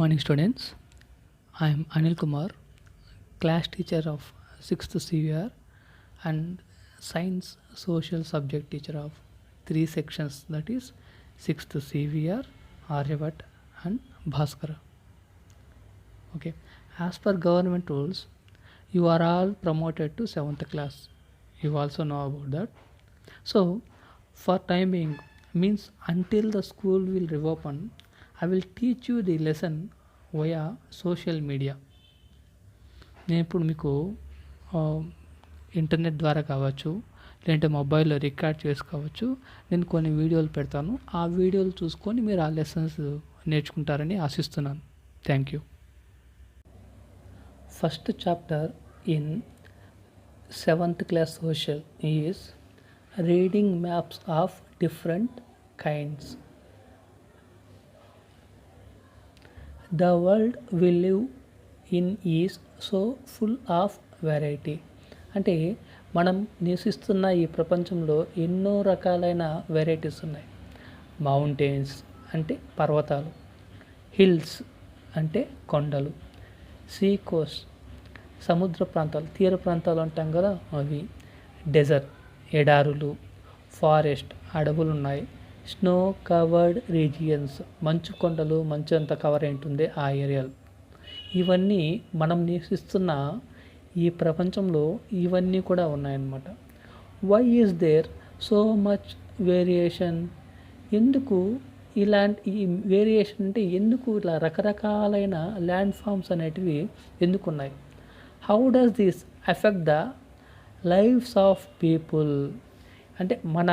Morning students, I am Anil Kumar, class teacher of 6th CVR and science social subject teacher of 3 sections, that is 6th CVR, Aryavat and Bhaskara. Okay, as per government rules, you are all promoted to 7th class. You also know about that. So for time being, means until the school will reopen, I will teach you the lesson via social media. నేను ఇప్పుడు మీకు internet ద్వారా కావచ్చు, లేదంటే మొబైల్లో record చేసుకోవచ్చు, నేను కొన్ని వీడియోలు పెడతాను. ఆ వీడియోలు చూసుకొని మీరు ఆ లెసన్స్ నేర్చుకుంటారని ఆశిస్తున్నాను. Thank you. First chapter in 7th class social is reading maps of different kinds. The world we live in is so full of variety. అంటే మనం నివసిస్తున్న ఈ ప్రపంచంలో ఎన్నో రకాలైన వెరైటీస్ ఉన్నాయి. మౌంటైన్స్ అంటే పర్వతాలు, హిల్స్ అంటే కొండలు, సీ కోస్ట్ సముద్ర ప్రాంతాలు, తీర ప్రాంతాలు అంటాం కదా అవి, డెజర్ట్ ఎడారులు, ఫారెస్ట్ అడవులు ఉన్నాయి, స్నో కవర్డ్ రీజియన్స్ మంచు కొండలు, మంచు అంతా కవర్ అయి ఉంటుంది ఆ ఏరియాలు. ఇవన్నీ మనం నివసిస్తున్న ఈ ప్రపంచంలో ఇవన్నీ కూడా ఉన్నాయన్నమాట. Why is there so much variation? ఎందుకు ఇలాంటి ఈ వేరియేషన్ అంటే ఎందుకు ఇలా రకరకాలైన ల్యాండ్ ఫామ్స్ అనేటివి ఎందుకు ఉన్నాయి? How does this affect the lives of people? అంటే మన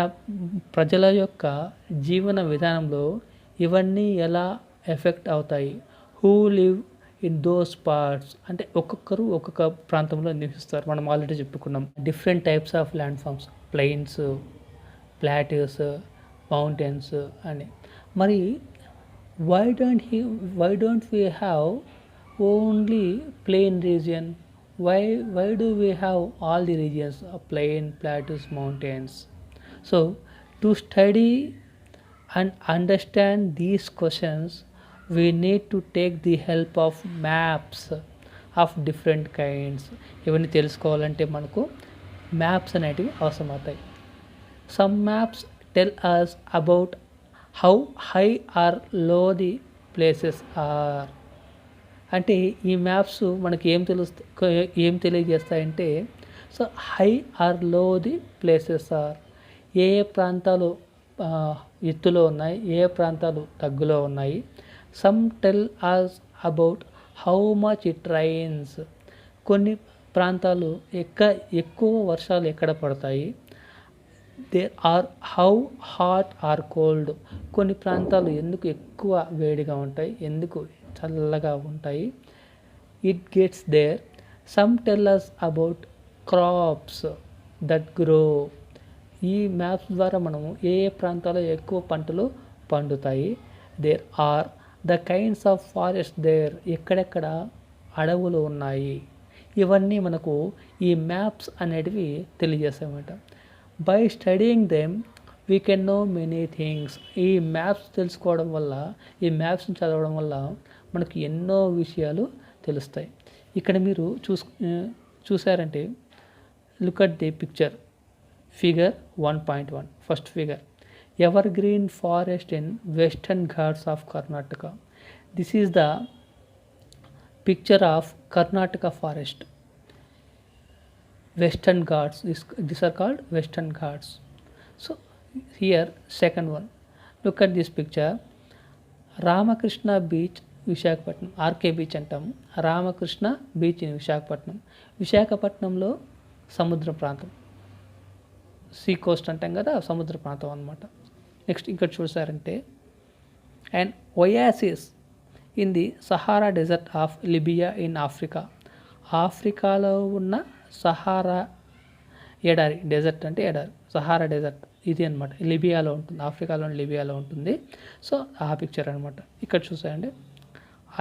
ప్రజల యొక్క జీవన విధానంలో ఇవన్నీ ఎలా ఎఫెక్ట్ అవుతాయి? Who live in those parts? అంటే ఒక్కొక్కరు ఒక్కొక్క ప్రాంతంలో నివసిస్తారు. మనం ఆల్రెడీ చెప్పుకున్నాం different types of land forms, plains, plateaus, mountains అని. మరి why don't we have only plain region? Why do we have all the regions of plain, plateaus, mountains? So to study and understand these questions, we need to take the help of maps of different kinds. ఇవన్నీ తెలుసుకోవాలంటే మనకు maps అనేటివి అవసరమవుతాయి. Some maps tell us about how high or low the places are. అంటే ఈ maps మనకి ఏం తెలియజేస్తాయంటే, so high or low the places are, ఏ ఏ ప్రాంతాలు ఎత్తులో ఉన్నాయి, ఏ ప్రాంతాలు తగ్గులో ఉన్నాయి. Some tell us about how much it rains, కొన్ని ప్రాంతాలు ఎక్కువ వర్షాలు ఎక్కడ పడతాయి. There are how hot or cold, కొన్ని ప్రాంతాలు ఎందుకు ఎక్కువ వేడిగా ఉంటాయి, ఎందుకు చల్లగా ఉంటాయి. It gets there. Some tell us about crops that grow, ఈ మ్యాప్స్ ద్వారా మనము ఏ ఏ ప్రాంతాల్లో ఎక్కువ పంటలు పండుతాయి. There are the kinds of forest there, ఎక్కడెక్కడ అడవులు ఉన్నాయి. ఇవన్నీ మనకు ఈ మ్యాప్స్ అనేటివి తెలియజేస్తాయన్నమాట. By studying them we can know many things. ఈ మ్యాప్స్ తెలుసుకోవడం వల్ల, ఈ మ్యాప్స్ని చదవడం వల్ల మనకి ఎన్నో విషయాలు తెలుస్తాయి. ఇక్కడ మీరు చూసారంటే look at the picture, figure 1.1, first figure, ever green forest in western Ghats of Karnataka. This is the picture of Karnataka forest. Western Ghats, these are called Western Ghats. So here second one, look at this picture, Ramakrishna beach, Visakhapatnam, RK beach అంటాము. Ramakrishna beach in Visakhapatnam. విశాఖపట్నంలో సముద్ర ప్రాంతం, sea coast అంటాం కదా, సముద్ర ప్రాంతం అనమాట. Next ఇక్కడ చూసారంటే and oasis in the Sahara desert of Libya in Africa. ఆఫ్రికాలో ఉన్న సహారా ఎడారి, డెజర్ట్ అంటే ఎడారి, సహారా డెజర్ట్ ఇది అనమాట. లిబియాలో ఉంటుంది, ఆఫ్రికాలోని లిబియాలో ఉంటుంది. సో ఆ పిక్చర్ అనమాట. ఇక్కడ చూసారండి,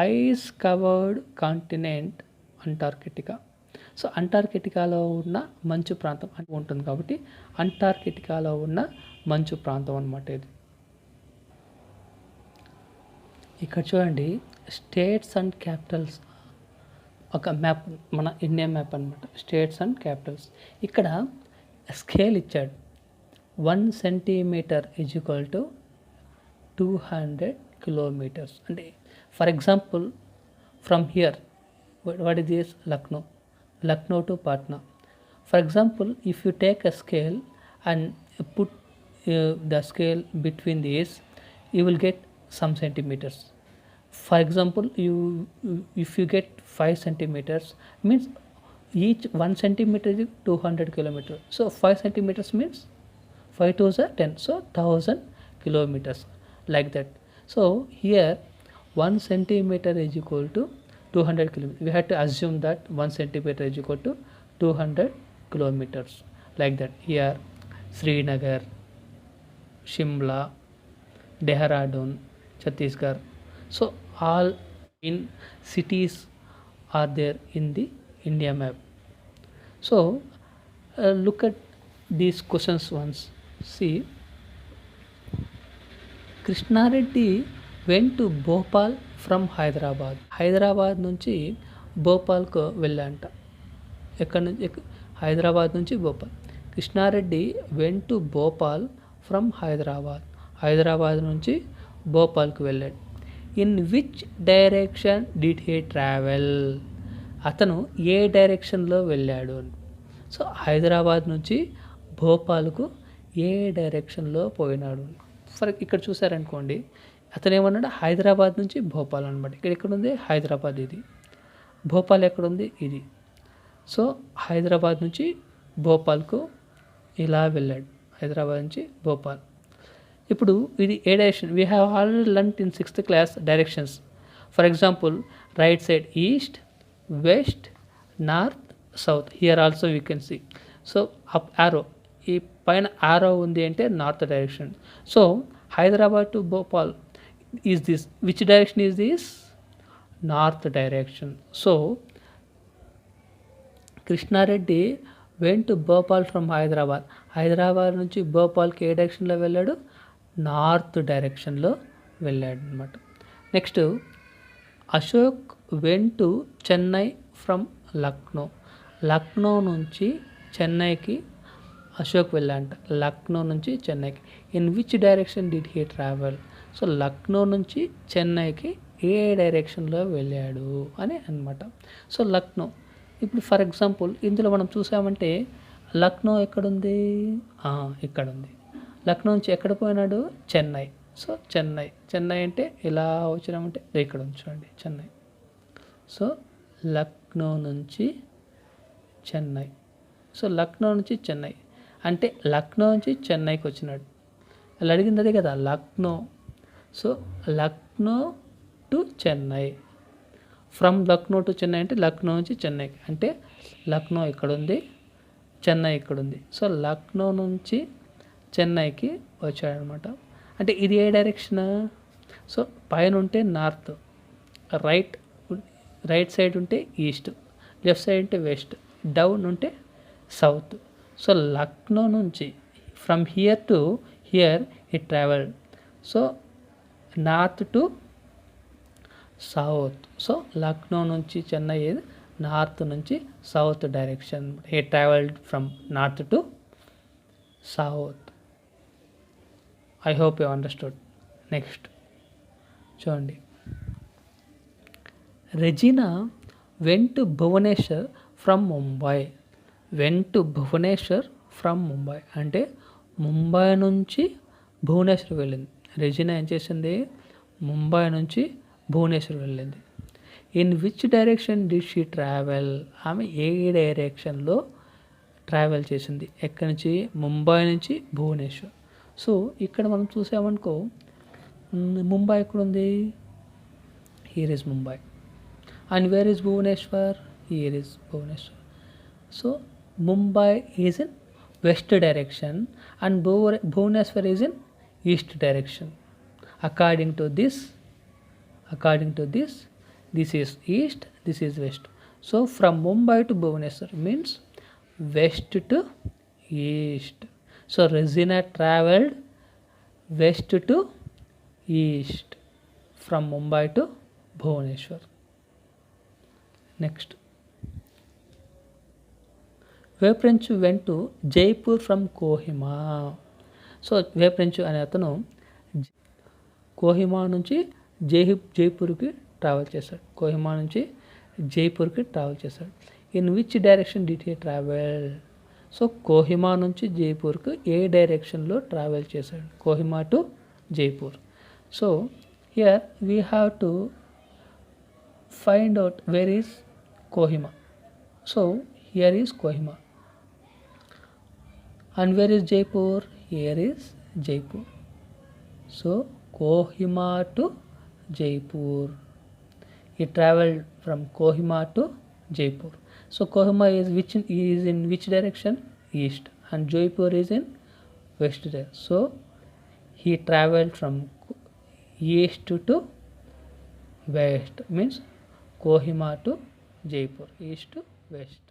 ice covered continent Antarctica. So అంటార్కిటికాలో ఉన్న మంచు ప్రాంతం ఉంటుంది కాబట్టి అంటార్కిటికాలో ఉన్న మంచు ప్రాంతం అనమాట ఇది. ఇక్కడ చూడండి, స్టేట్స్ అండ్ క్యాపిటల్స్ ఒక మ్యాప్, మన ఇండియా మ్యాప్ అనమాట. States and capitals. ఇక్కడ స్కేల్ ఇచ్చాడు. 1 centimetre is equal to 200 kilometres. అంటే for example from here, what is this? Lucknow to Patna. For example, if you take a scale and put the scale between these, you will get some centimeters. For example, if you get 5 centimeters, means each 1 centimeter is 200 kilometers. So 5 centimeters means 5 2s are 10, so 1000 kilometers, like that. So here 1 centimeter is equal to 200 kilometers. We have to assume that 1 centimeter is equal to 200 kilometers, like that. Here Srinagar, Shimla, Dehradun, Chhattisgarh. So all in cities are there in the India map. So look at these questions once. See, Krishna Reddy went to Bhopal from Hyderabad నుంచి భోపాల్కు వెళ్ళంట. ఎక్కడి నుంచి? హైదరాబాద్ నుంచి Bhopal. Krishna Reddy went to Bhopal from Hyderabad నుంచి భోపాల్కు వెళ్ళాడు. In which direction did he travel? అతను ఏ డైరెక్షన్లో వెళ్ళాడు? సో హైదరాబాద్ నుంచి భోపాల్కు ఏ డైరెక్షన్లో పోయినాడు? ఇక్కడ చూసారనుకోండి, అతను ఏమన్నాడు? హైదరాబాద్ నుంచి భోపాల్ అనమాట. ఇక్కడ ఎక్కడుంది? హైదరాబాద్. ఇది భోపాల్ ఎక్కడుంది? ఇది. సో హైదరాబాద్ నుంచి భోపాల్కు ఇలా వెళ్ళాడు. హైదరాబాద్ నుంచి భోపాల్. ఇప్పుడు ఇది ఏ direction? We have already learned in 6th class directions. For example, right side east, west, north, south. Here also we can see. So up arrow, ఈ పైన యారో ఉంది అంటే north direction. So Hyderabad to Bhopal is this. Which direction is this? North direction. So Krishnareddy went to Bhopal from Hyderabad నుంచి భోపాల్కి ఏ డైరెక్షన్లో వెళ్ళాడు? నార్త్ డైరెక్షన్లో వెళ్ళాడు అనమాట. Next, Ashok went to Chennai from Lucknow నుంచి చెన్నైకి అశోక్ వెళ్ళాడంట. లక్నో నుంచి చెన్నైకి. In which direction did he travel? So Lucknow నుంచి చెన్నైకి ఏ డైరెక్షన్లో వెళ్ళాడు అని అనమాట. సో లక్నో. ఇప్పుడు ఫర్ ఎగ్జాంపుల్ ఇందులో మనం చూసామంటే లక్నో ఎక్కడుంది? ఇక్కడ ఉంది. లక్నో నుంచి ఎక్కడ పోయినాడు? చెన్నై. సో చెన్నై అంటే ఇలా వచ్చినామంటే ఇక్కడ ఉంచండి చెన్నై. సో లక్నో నుంచి చెన్నై. సో లక్నో నుంచి చెన్నై అంటే లక్నో నుంచి చెన్నైకి వచ్చినాడు. అలా అడిగింది అదే కదా, Lucknow. So Lucknow to Chennai. From Lucknow to Chennai అంటే లక్నో నుంచి చెన్నైకి. అంటే లక్నో ఇక్కడ ఉంది, చెన్నై ఇక్కడ ఉంది. సో లక్నో నుంచి చెన్నైకి వచ్చాడనమాట. అంటే ఇది ఏ డైరెక్షన్? సో పైన ఉంటే నార్త్, రైట్ సైడ్ ఉంటే ఈస్ట్, లెఫ్ట్ సైడ్ ఉంటే వెస్ట్, డౌన్ ఉంటే సౌత్. సో లక్నో నుంచి from here to here he travelled. So north to south. So Lucknow నుంచి చెన్నై నార్త్ నుంచి south direction. He travelled from north to south. I hope you understood. Next చూడండి, Regina went to Bhubaneswar from Mumbai. అంటే ముంబై నుంచి భువనేశ్వర్ వెళ్ళింది. Regina ఏం చేసింది? ముంబై నుంచి భువనేశ్వర్ వెళ్ళింది. In which direction did she travel? ఆమె ఏ డైరెక్షన్లో ట్రావెల్ చేసింది? ఎక్కడి నుంచి? ముంబై నుంచి భువనేశ్వర్. సో ఇక్కడ మనం చూసామనుకో, ముంబై ఎక్కడుంది? Here is Mumbai. And where is Bhubaneswar? Here is Bhubaneswar. So Mumbai is in west direction and Bhubaneswar is in east direction. According to this, this is east, this is west. So from Mumbai to Bhubaneswar means west to east. So Regina traveled west to east from Mumbai to Bhubaneswar. Next, Veprenchu went to Jaipur from Kohima. So Veprenchu అనే అతను కోహిమా నుంచి జైపూర్కి travel చేశాడు. కోహిమా నుంచి జైపూర్కి travel చేశాడు. In which direction did he travel? So Kohima నుంచి జైపూర్కి ఏ డైరెక్షన్లో ట్రావెల్ చేశాడు? Kohima to Jaipur. So here we have to find out where is Kohima. So here is Kohima. And where is Jaipur? Here is Jaipur. So Kohima to Jaipur. He travelled from Kohima to Jaipur. So Kohima is in which direction? East. And Jaipur is in west direction. So he travelled from east to west. Means Kohima to Jaipur. East to west.